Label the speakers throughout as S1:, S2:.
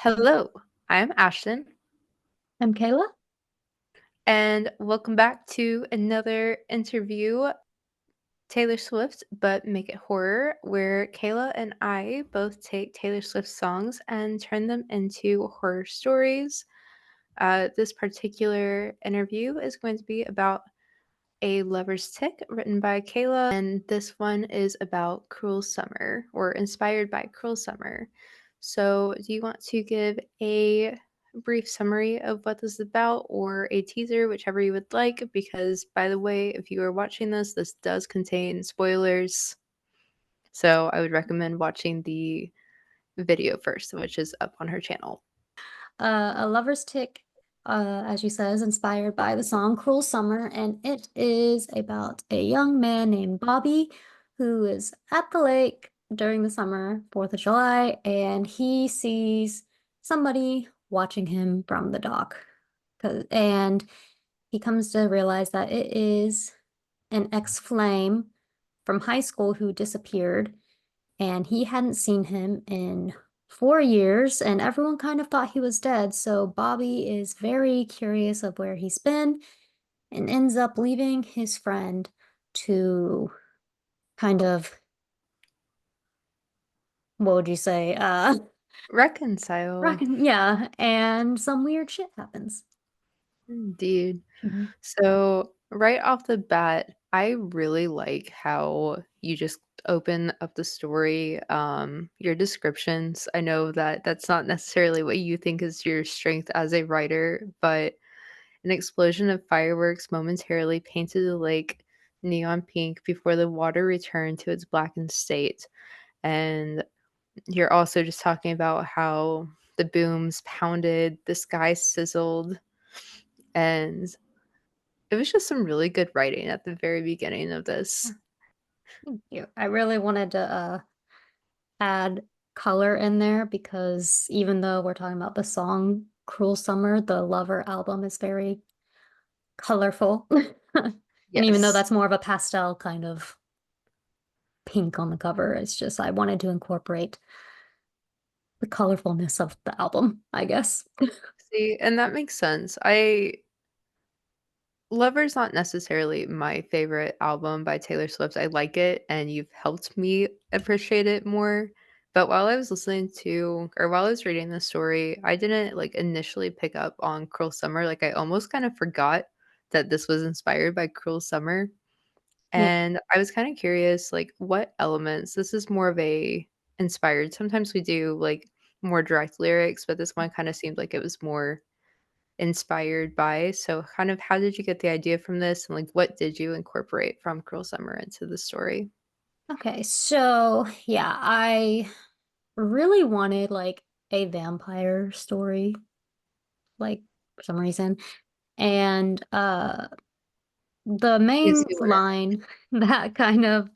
S1: Hello, I'm Ashton,
S2: I'm Kayla.
S1: and welcome back to another interview, Taylor Swift, but make it horror, where Kayla and I both take Taylor Swift songs and turn them into horror stories. This particular interview is going to be about A Lover's Tick, written by Kayla, and this one is about Cruel Summer, or inspired by Cruel Summer. So, do you want to give a brief summary of what this is about, or a teaser, whichever you would like? Because, by the way, if you are watching this, this does contain spoilers. So, I would recommend watching the video first, which is up on her channel.
S2: A Lover's Tick, as you said, is inspired by the song Cruel Summer, and it is about a young man named Bobby who is at the lake during the summer, 4th of July, and he sees somebody watching him from the dock. And he comes to realize that it is an ex-flame from high school who disappeared, and he hadn't seen him in 4 years, and everyone kind of thought he was dead. So Bobby is very curious of where he's been and ends up leaving his friend to kind of, what would you say?
S1: Reconcile.
S2: Yeah, and some weird shit happens.
S1: Indeed.
S2: Mhm.
S1: So, right off the bat, I really like how you just open up the story, your descriptions. I know that that's not necessarily what you think is your strength as a writer, but an explosion of fireworks momentarily painted the lake neon pink before the water returned to its blackened state. And you're also just talking about how the booms pounded, the sky sizzled, and it was just some really good writing at the very beginning of this.
S2: Thank you. I really wanted to add color in there because even though we're talking about the song Cruel Summer, the Lover album is very colorful. And even though
S1: Yes.
S2: that's more of a pastel kind of pink on the cover, it's just I wanted to incorporate the colorfulness of the album, I guess.
S1: See, and that makes sense. I Lover's not necessarily my favorite album by Taylor Swift. I like it, and you've helped me appreciate it more. But while I was listening to, or while I was reading the story, I didn't like initially pick up on Cruel Summer. Like, I almost kind of forgot that this was inspired by Cruel Summer.
S2: Yeah.
S1: And I was kind of curious, like, what elements, this is more of a inspired. Sometimes we do like more direct lyrics, but this one kind of seemed like it was more inspired by. So, kind of, how did you get the idea from this, and like, what did you incorporate from Cruel Summer into the story?
S2: Okay, so yeah, I really wanted like a vampire story, like for some reason. And the main
S1: Easy winner.
S2: line that kind of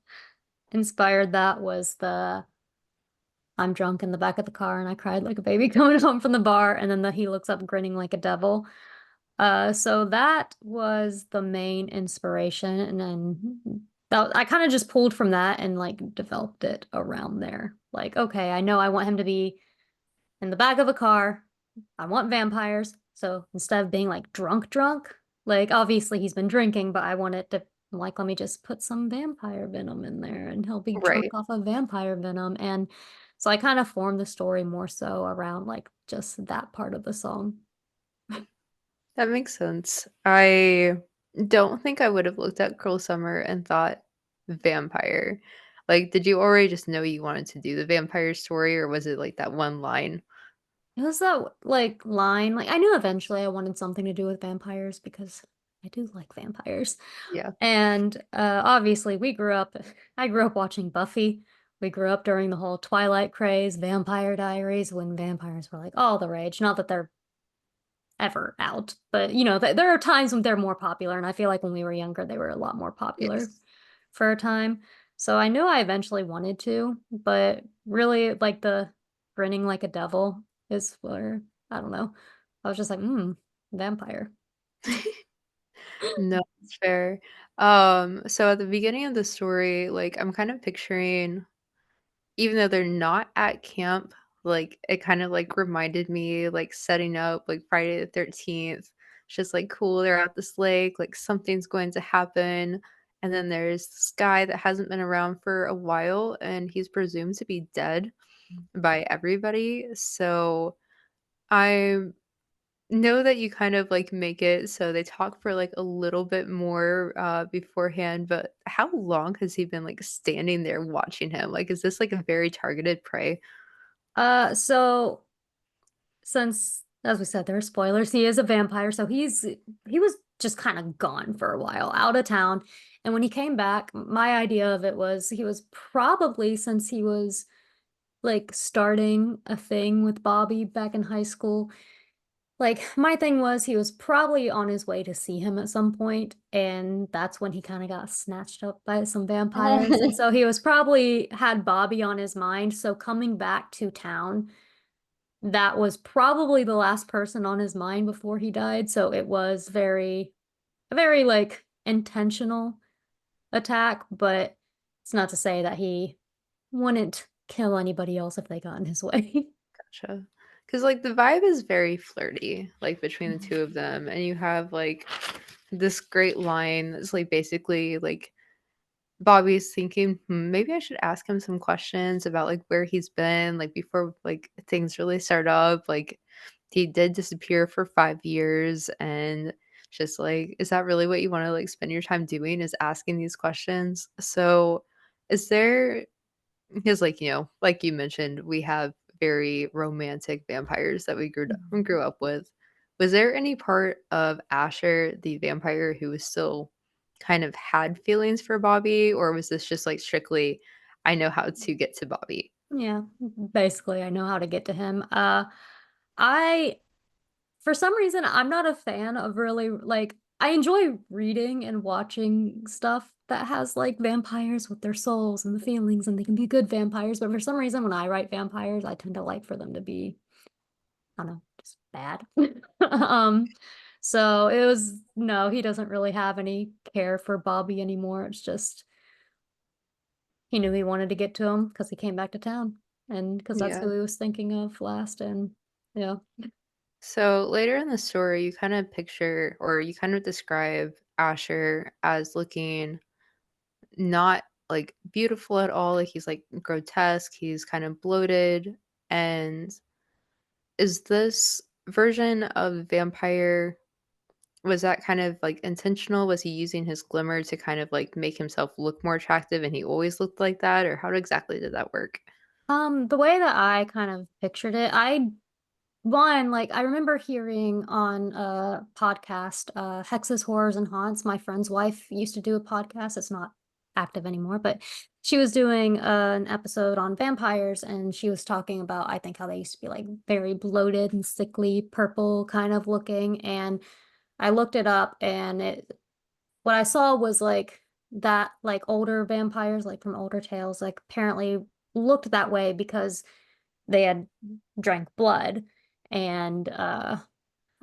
S2: inspired that was the I'm drunk in the back of the car and I cried like a baby coming home from the bar, and then he looks up grinning like a devil. So that was the main inspiration, and then I kind of just pulled from that and like developed it around there. Like, okay, I know I want him to be in the back of a car. I want vampires. So instead of being like drunk, like obviously he's been drinking, but I want it to like let me just put some vampire venom in there and he'll be
S1: Right.
S2: drunk off of vampire venom. And so I kind of formed the story more so around like just that part of the song.
S1: That makes sense. I don't think I would have looked at Cruel Summer and thought vampire. Like, did you already just know you wanted to do the vampire story, or was it like that one line?
S2: It was that like line, like I knew eventually I wanted something to do with vampires because I do like vampires.
S1: Yeah.
S2: And obviously I grew up watching Buffy. We grew up during the whole Twilight craze, Vampire Diaries, when vampires were like all the rage. Not that they're ever out, but you know, there are times when they're more popular, and I feel like when we were younger, they were a lot more popular
S1: Yes.
S2: for a time. So I knew I eventually wanted to, but really like the grinning like a devil is where I don't know. I was just like, vampire.
S1: No, it's fair. So at the beginning of the story, like, I'm kind of picturing, even though they're not at camp, Like, it kind of, like, reminded me, like, setting up, like, Friday the 13th. It's just, like, cool, they're at this lake, like, something's going to happen, and then there's this guy that hasn't been around for a while, and he's presumed to be dead by everybody, so I know that you kind of, like, make it so they talk for, like, a little bit more, beforehand, but how long has he been, like, standing there watching him? Like, is this, like, a very targeted prey?
S2: So since, as we said, there are spoilers, he is a vampire, so he was just kind of gone for a while, out of town. And when he came back, my idea of it was he was probably, since he was like starting a thing with Bobby back in high school, like my thing was he was probably on his way to see him at some point, and that's when he kind of got snatched up by some vampires. And
S1: Oh.
S2: so he was probably had Bobby on his mind. So coming back to town, that was probably the last person on his mind before he died. So it was very like intentional attack, but it's not to say that he wouldn't kill anybody else if they got in his way.
S1: Gotcha. Because like, the vibe is very flirty, like, between the 2 of them, and you have, like, this great line that's, like, basically, like, Bobby's thinking, "Hmm, maybe I should ask him some questions about, like, where he's been, like, before, like, things really start up." Like, he did disappear for 5 years, and just, like, is that really what you wanna, like, spend your time doing, is asking these questions? So, is there because, like, like you mentioned, we have very romantic vampires that
S2: Mhm.
S1: grew up with. Was there any part of Asher, the vampire, who was still kind of had feelings for Bobby, or was this just, like, strictly, "I know how to get to Bobby"?
S2: Yeah, basically, I know how to get to him. I For some reason, I'm not a fan of really like I enjoy reading and watching stuff that has like vampires with their souls and the feelings, and they can be good vampires. But for some reason, when I write vampires, I tend to like for them to be, I don't know, just bad. um, so it was no, he doesn't really have any care for Bobby anymore. It's just he knew he wanted to get to him because he came back to town, and because that's
S1: Yeah.
S2: who he was thinking of last. And yeah.
S1: So, later in the story, you kind of picture or you kind of describe Asher as looking not, like, beautiful at all, like, he's, like, grotesque, he's kind of bloated, and is this version of vampire was that kind of, like, intentional? Was he using his glimmer to kind of, like, make himself look more attractive and he always looked like that, or how exactly did that work?
S2: The way that I kind of pictured it, like, I remember hearing on a podcast, Hexes, Horrors, and Haunts. My friend's wife used to do a podcast. It's not active anymore, but she was doing an episode on vampires, and she was talking about, I think, how they used to be like very bloated and sickly, purple kind of looking. And I looked it up, and what I saw was like that, like older vampires, like from older tales, like apparently looked that way because they had drank blood. And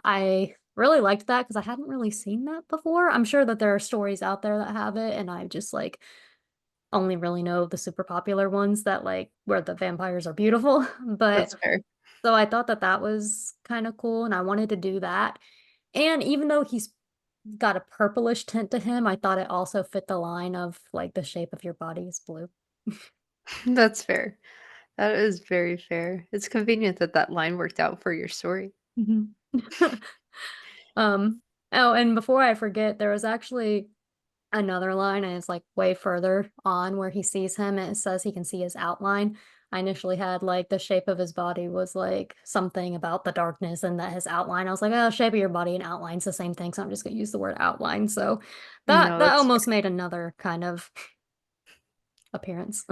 S2: I really liked that because I hadn't really seen that before. I'm sure that there are stories out there that have it, and I just like only really know the super popular ones that like where the vampires are beautiful. But
S1: That's fair.
S2: so I thought that that was kind of cool, and I wanted to do that. And even though he's got a purplish tint to him, I thought it also fit the line of like the shape of your body is blue.
S1: That's fair. That is very fair. It's convenient that that line worked out for your story.
S2: Mhm. Um, oh, and before I forget, there was actually another line, and it's like way further on where he sees him, and it says he can see his outline. I initially had like the shape of his body was like something about the darkness, and that his outline. I was like, oh, shape of your body and outline's the same thing, so I'm just gonna use the word outline. So
S1: No,
S2: that
S1: that's
S2: almost
S1: fair.
S2: made another kind of appearance.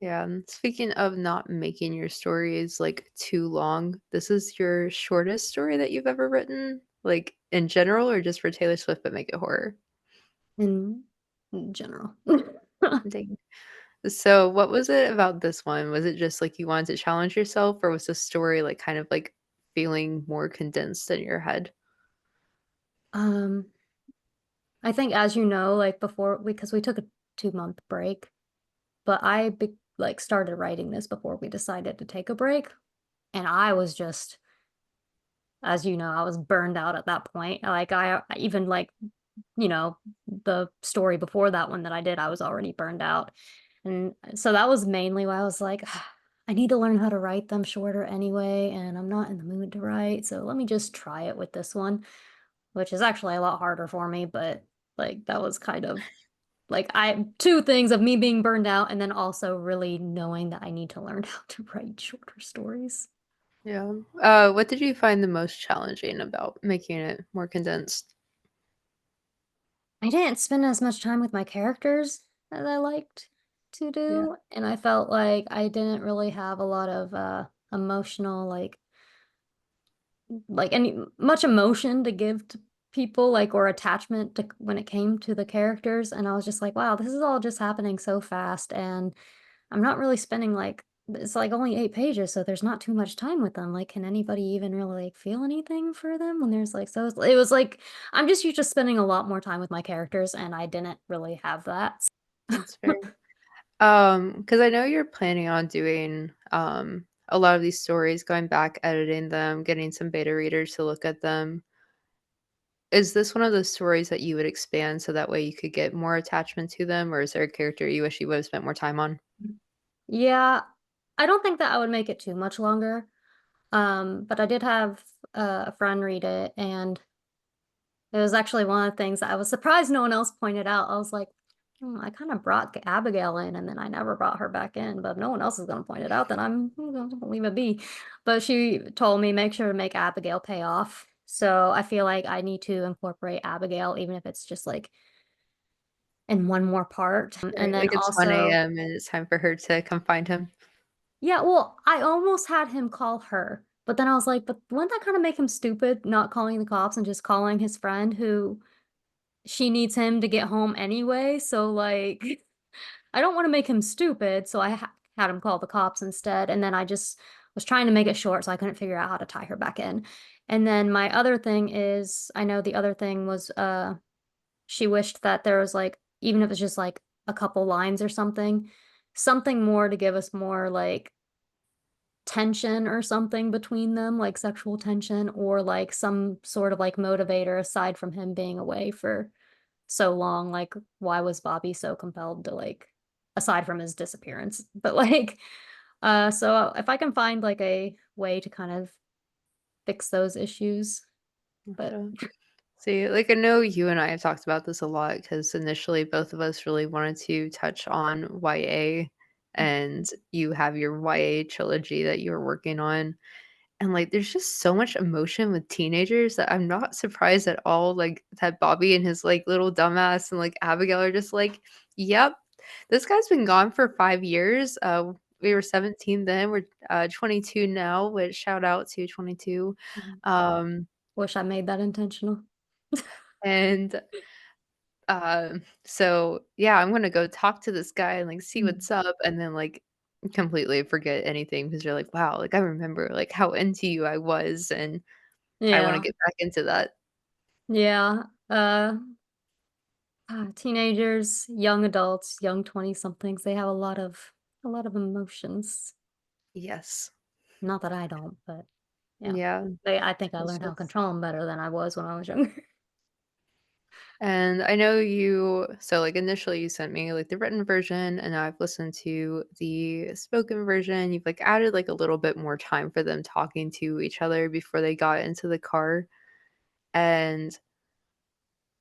S1: Yeah, and speaking of not making your stories, like, too long, this is your shortest story that you've ever written? Like, in general or just for Taylor Swift but make it horror?
S2: in, in general.
S1: Dang. So, what was it about this one? Was it just, like, you wanted to challenge yourself, or was the story, like, kind of, like, feeling more condensed in your head?
S2: um, I think, as you know, like before, because we took a 2 month break, but like started writing this before we decided to take a break. and I was just, as you know, I was burned out at that point. Like I even like, you know, the story before that one that I did, I was already burned out. And so that was mainly why I was like, I need to learn how to write them shorter anyway, and I'm not in the mood to write. So let me just try it with this one, which is actually a lot harder for me, but like that was kind of like I two things of me being burned out and then also really knowing that I need to learn how to write shorter stories.
S1: Yeah. What did you find the most challenging about making it more condensed?
S2: I didn't spend as much time with my characters as I liked to
S1: Yeah,
S2: do, and I felt like I didn't really have a lot of emotional like any much emotion to give to people like or attachment to when it came to the characters, and I was just like, wow, this is all just happening so fast, and I'm not really spending like it's like only 8 pages, so there's not too much time with them. Like, can anybody even really like feel anything for them when there's like so it was like I'm just used to spending a lot more time with my characters, and I didn't really have that.
S1: that's fair. Because I know you're planning on doing, a lot of these stories, going back, editing them, getting some beta readers to look at them. Is this one of those stories that you would expand so that way you could get more attachment to them, or is there a character you wish you would have spent more time on?
S2: Yeah, I don't think that I would make it too much longer. But I did have a friend read it, and it was actually one of the things that I was surprised no one else pointed out. I was like, "Hmm, I kind of brought Abigail in, and then I never brought her back in. But if no one else is going to point it out, then I'm going to leave it be." But she told me make sure to make Abigail pay off. So I feel like I need to incorporate Abigail, even if it's just like in one more part. And
S1: Right,
S2: then
S1: like it's 1
S2: also,
S1: AM and it's time for her to come find him.
S2: yeah, well, I almost had him call her, but then I was like, but wouldn't that kind of make him stupid, not calling the cops and just calling his friend who she needs him to get home anyway? So, like, I don't want to make him stupid, so I had him call the cops instead. And then I just was trying to make it short, so I couldn't figure out how to tie her back in. And then my other thing is, I know the other thing was, she wished that there was like, even if it's just like a couple lines or something, something more to give us more like tension or something between them, like sexual tension or like some sort of like motivator aside from him being away for so long. Like, why was Bobby so compelled to like, aside from his disappearance? But like, so if I can find like a way to kind of fix those issues, but
S1: Gotcha. See, like, I know you and I have talked about this a lot because initially both of us really wanted to touch on YA, and you have your YA trilogy that you're working on. And, like, there's just so much emotion with teenagers that I'm not surprised at all, like, that Bobby and his, like, little dumbass and, like, Abigail are just like, "Yep, this guy's been gone for 5 years." We were 17 then, we're, 22 now, which shout out to 22.
S2: Mhm.
S1: Um,
S2: Wish I made that intentional.
S1: and, so, yeah, I'm gonna go talk to this guy and, like, see
S2: Mhm.
S1: what's up, and then, like, completely forget anything because 'cause you're like, "Wow, like, I remember, like, how into you I was, and I wanna
S2: Yeah.
S1: get back into that."
S2: Yeah. Teenagers, young adults, young 20 somethings, they have a lot of emotions.
S1: Yes.
S2: Not that I don't, but yeah.
S1: Yeah,
S2: I think I
S1: it's
S2: learned how to
S1: just
S2: control them better than I was when I was younger.
S1: and I know you so, like, initially you sent me, like, the written version, and I've listened to the spoken version. You've, like, added, like, a little bit more time for them talking to each other before they got into the car, and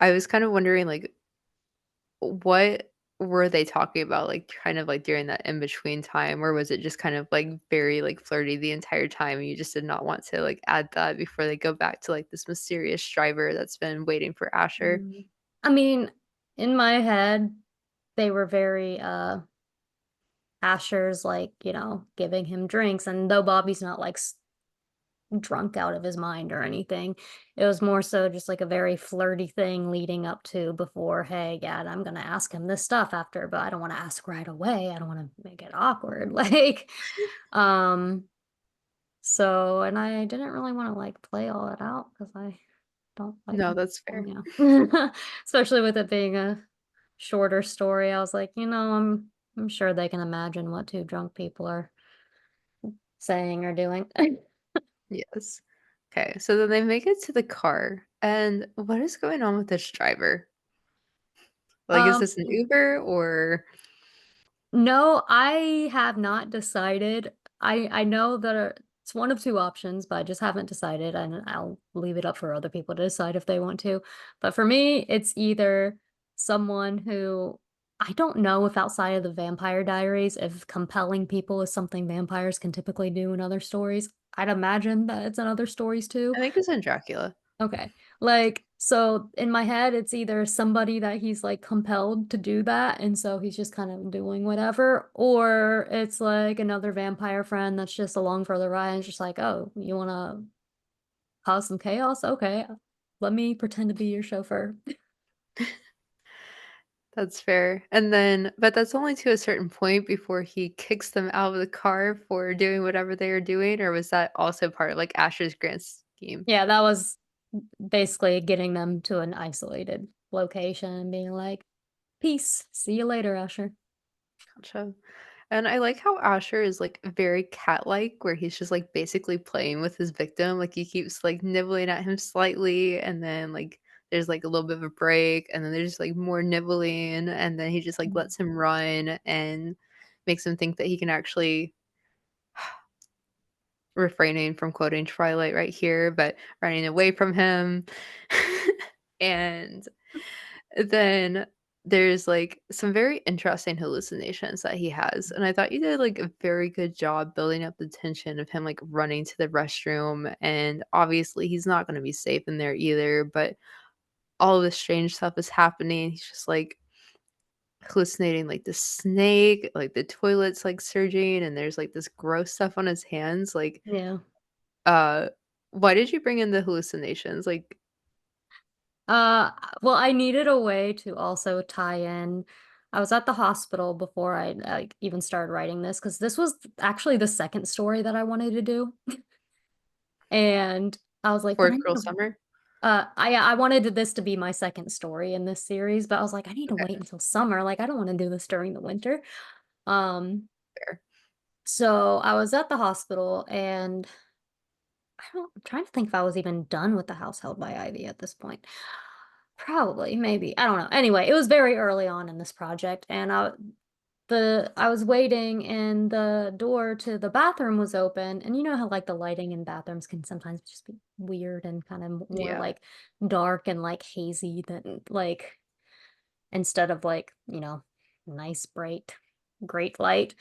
S1: I was kind of wondering, like, what were they talking about, like, kind of, like, during that in-between time, or was it just kind of, like, very, like, flirty the entire time, and you just did not want to, like, add that before they go back to, like, this mysterious driver that's been waiting for Asher?
S2: Mm. I mean, in my head, they were very, Asher's like, giving him drinks, and though Bobby's not, like, drunk out of his mind or anything, it was more so just, like, a very flirty thing leading up to before, "Hey, yeah, I'm gonna ask him this stuff after, but I don't wanna ask right away, I don't wanna make it awkward," like, um, so and I didn't really wanna, like, play all that out because I don't like
S1: No, that's fair.
S2: yeah. Especially with it being a shorter story, I was like, I'm sure they can imagine what 2 drunk people are saying or doing.
S1: Yes. Okay, so then they make it to the car, and what is going on with this driver? Like, is
S2: Um,
S1: this an Uber or
S2: no, I have not decided. I know that it's one of 2 options, but I just haven't decided, and I'll leave it up for other people to decide if they want to. But for me, it's either someone who I don't know if outside of the Vampire Diaries, if compelling people is something vampires can typically do in other stories. I'd imagine that it's in other stories too.
S1: I think it's in Dracula.
S2: Okay. Like, so in my head, it's either somebody that he's like compelled to do that, and so he's just kind of doing whatever, or it's like another vampire friend that's just along for the ride and just like, oh, you want to cause some chaos? Okay. Let me pretend to be your chauffeur.
S1: That's fair, and then but that's only to a certain point before he kicks them out of the car for doing whatever they are doing, or was that also part of, like, Asher's grand scheme?
S2: Yeah, that was basically getting them to an isolated location and being like, peace. See you later, Asher.
S1: Gotcha. And I like how Asher is, like, very cat-like, where he's just, like, basically playing with his victim, like, he keeps, like, nibbling at him slightly, and then, like, there's, like, a little bit of a break, and then there's, like, more nibbling, and then he just, like,
S2: Mm.
S1: lets him run and makes him think that he can actually refraining from quoting Twilight right here, but running away from him. And then there's, like, some very interesting hallucinations that he has, and I thought you did, like, a very good job building up the tension of him, like, running to the restroom, and obviously, he's not gonna be safe in there either, but all of this strange stuff is happening. He's just, like, hallucinating, like, the snake, like, the toilet's, like, surging, and there's, like, this gross stuff on his hands, like,
S2: Yeah.
S1: uh, why did you bring in the hallucinations? Like
S2: Uh, well, I needed a way to also tie in. I was at the hospital before I like even started writing this because this was actually the second story that I wanted to do, and I was like, but
S1: for
S2: I need
S1: Cruel
S2: to.
S1: Summer?
S2: I wanted this to be my second story in this series, but I was like, I need to wait
S1: Okay,
S2: until summer. Like, I don't want to do this during the winter. Um,
S1: fair.
S2: so I was at the hospital, and I'm trying to think if I was even done with the house held by Ivy at this point. Probably, maybe. I don't know. Anyway, it was very early on in this project, and I was waiting and the door to the bathroom was open, and you know how like the lighting in bathrooms can sometimes just be weird and kind of more
S1: Yeah,
S2: like dark and like hazy than like instead of like, nice bright great light.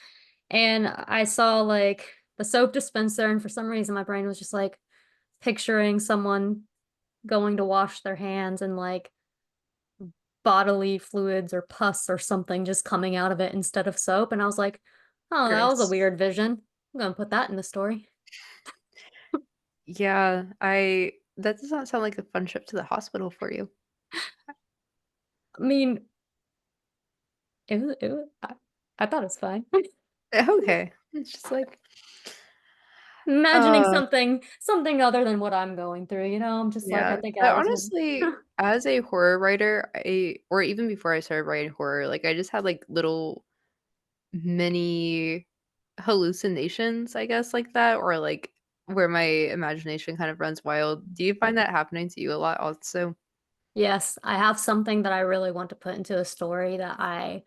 S2: And I saw like the soap dispenser, and for some reason my brain was just like picturing someone going to wash their hands and like bodily fluids or pus or something just coming out of it instead of soap, and I was like, "Oh, that was a
S1: gross.
S2: weird vision. I'm gonna put that in the story."
S1: Yeah, I that does not sound like a fun trip to the hospital for you.
S2: I mean, I thought it was fine.
S1: Okay. It's just like,
S2: Imagining
S1: uh,
S2: something other than what I'm going through, I'm just like, I
S1: yeah.
S2: think
S1: But
S2: I was in.
S1: honestly, as a horror writer, I or even before I started writing horror, like, I just had, like, little mini hallucinations, I guess, like that, or, like, where my imagination kind of runs wild. Do you find that happening to you a lot also?
S2: Yes, I have something that I really want to put into a story that I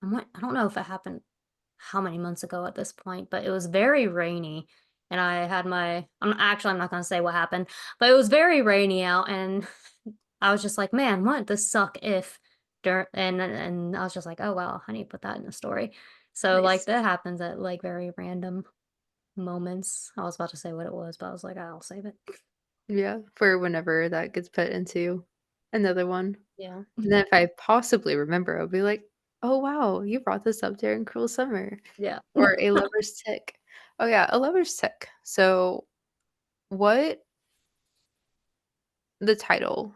S2: don't know if it happened how many months ago at this point, but it was very rainy, and I had I'm not gonna say what happened, but it was very rainy out, and I was just like, "Man, wouldn't this suck if," and I was just like, "Oh, wow, I need to put that in the story." So, like,
S1: Nice.
S2: that happens at, like, very random moments. I was about to say what it was, but I was like, "I'll save it."
S1: Yeah, for whenever that gets put into another one.
S2: Yeah.
S1: And then if I possibly remember, I'll be like, "Oh, wow, you brought this up during Cruel Summer,"
S2: Yeah.
S1: or A Lover's Tick. Oh, yeah, A Lover's Tick. So, what the title,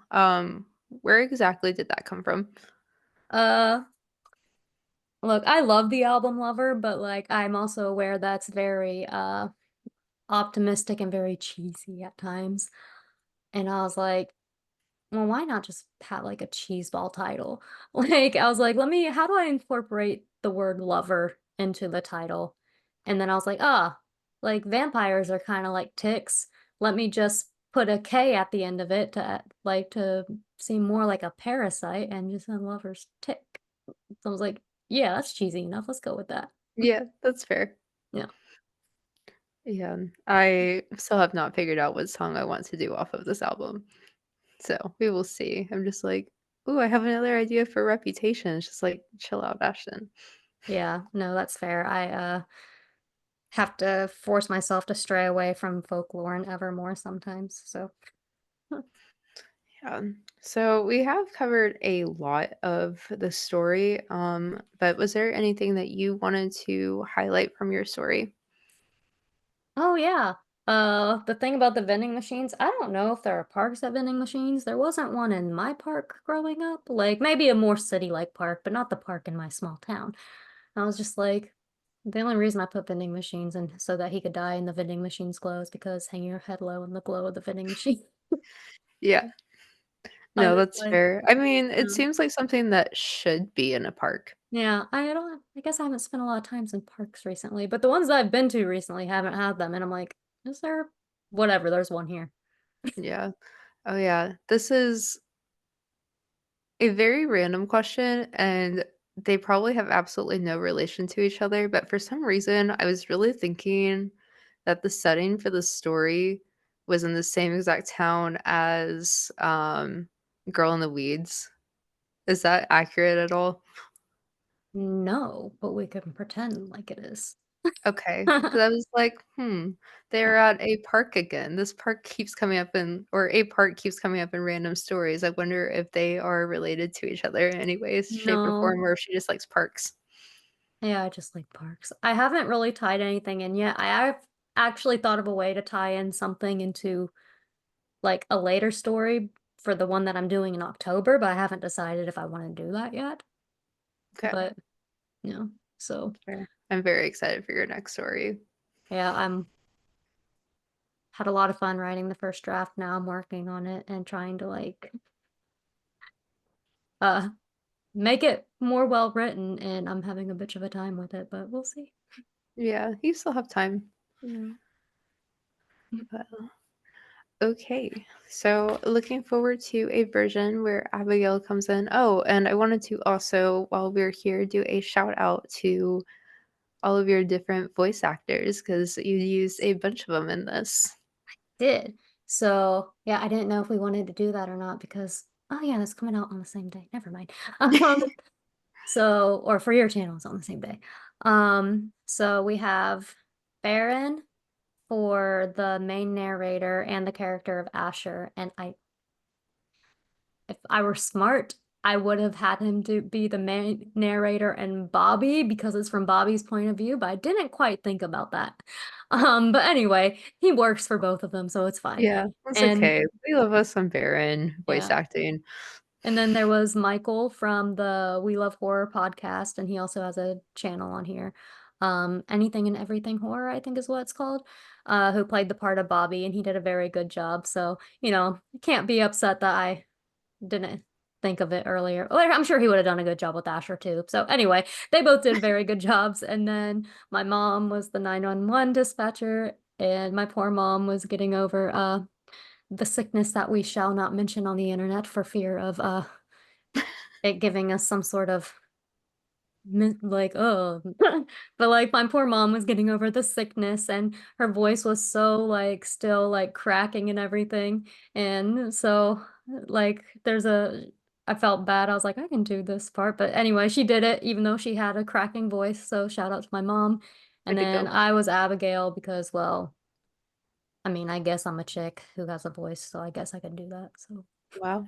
S1: where exactly did that come from?
S2: Uh, Look, I love the album Lover, but, like, I'm also aware that's very, optimistic and very cheesy at times, and I was like, "Well, why not just have, like, a cheeseball title?" Like, I was like, "Let me how do I incorporate the word lover into the title?" And then I was like, "Ah." like vampires are kind of like ticks. Let me just put a K at the end of it to like to seem more like a parasite and just a lover's tick. So I was like, yeah, that's cheesy enough. Let's go with that.
S1: Yeah, that's fair.
S2: Yeah.
S1: Yeah, I still have not figured out what song I want to do off of this album, so we will see. I'm just like, "Ooh, I have another idea for Reputation." It's just like, "Chill out, Ashton."
S2: Yeah, no, that's fair. I have to force myself to stray away from folklore and evermore sometimes. So,
S1: Yeah. So we have covered a lot of the story, but was there anything that you wanted to highlight from your story?
S2: oh yeah. The thing about the vending machines, I don't know if there are parks at vending machines. There wasn't one in my park growing up. Like maybe a more city-like park, but not the park in my small town. I was just like, the only reason I put vending machines in so that he could die in the vending machine's glow is because hang your head low in the glow of the vending machine.
S1: Yeah.
S2: I
S1: No,
S2: was
S1: that's
S2: like,
S1: fair. I mean, it
S2: no.
S1: seems like something that should be in a park.
S2: Yeah, I guess I haven't spent a lot of times in parks recently, but the ones that I've been to recently haven't had them, and I'm like, is there whatever, there's one here.
S1: Yeah. Oh, yeah. This is a very random question, and they probably have absolutely no relation to each other, but for some reason, I was really thinking that the setting for the story was in the same exact town as, Girl in the Weeds. Is that accurate at all?
S2: No, but we can pretend like it is.
S1: Okay, because I was like, "Hmm,
S2: Yeah.
S1: they're at a park again." This park keeps coming up in or a park keeps coming up in random stories. I wonder if they are related to each other in any way, shape, or
S2: No.
S1: form, or if she just likes parks.
S2: Yeah, I just like parks. I haven't really tied anything in yet. I've actually thought of a way to tie in something into like a later story for the one that I'm doing in October, but I haven't decided if I want to do that yet.
S1: Okay,
S2: But, you know, so
S1: fair. I'm very excited for your next story.
S2: yeah, I'm had a lot of fun writing the first draft. Now I'm working on it and trying to like uh make it more well written and I'm having a bitch of a time with it, but we'll see.
S1: Yeah, you still have time.
S2: Yeah.
S1: But, okay, so looking forward to a version where Abigail comes in. Oh, and I wanted to also, while we're here, do a shout out to all of your different voice actors because you used a bunch of them in this.
S2: Did. So yeah, I didn't know if we wanted to do that or not because oh yeah, that's coming out on the same day. Never mind. So or for your channel, it's on the same day. So we have Baron for the main narrator and the character of Asher, and I if I were smart, I would have had him to be the main narrator and Bobby because it's from Bobby's point of view, but I didn't quite think about that. But anyway, he works for both of them, so it's fine.
S1: Yeah, that's
S2: And
S1: okay. We love us some Baron voice
S2: yeah.
S1: acting.
S2: And then there was Michael from the We Love Horror podcast, and he also has a channel on here. Anything and Everything Horror, I think is what it's called, who played the part of Bobby, and he did a very good job. So, can't be upset that I didn't think of it earlier. Well, I'm sure he would have done a good job with Asher too. So anyway, they both did very good jobs. And then my mom was the 911 dispatcher, and my poor mom was getting over the sickness that we shall not mention on the internet for fear of it giving us some sort of like oh but like my poor mom was getting over the sickness and her voice was so like still like cracking and everything and so like I felt bad. I was like I can do this part, but anyway she did it even though she had a cracking voice, so shout out to my mom.
S1: Way
S2: And
S1: to
S2: then
S1: go.
S2: I was Abigail because well I mean I guess I'm a chick who has a voice, so I guess I can do that. So
S1: Wow,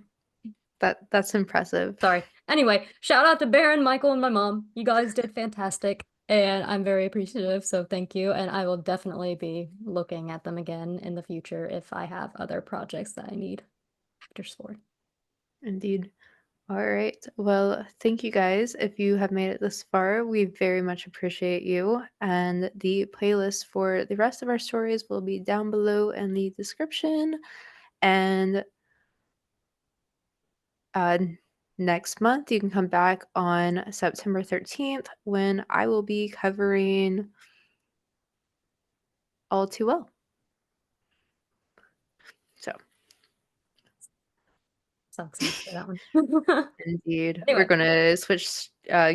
S1: that's impressive.
S2: sorry. Anyway, shout out to Baron, Michael, and my mom. You guys did fantastic, and I'm very appreciative, so thank you. And I will definitely be looking at them again in the future if I have other projects that I need actors for.
S1: Indeed. All right. Well, thank you guys. If you have made it this far, we very much appreciate you. And the playlist for the rest of our stories will be down below in the description. And uh, next month, you can come back on September 13th when I will be covering all too well. So,
S2: So excited for that one.
S1: indeed, we're
S2: Anyway.
S1: gonna switch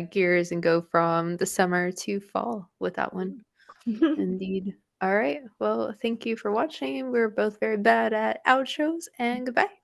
S1: gears and go from the summer to fall with that one. Indeed. All right. Well, thank you for watching. We're both very bad at outros, and goodbye.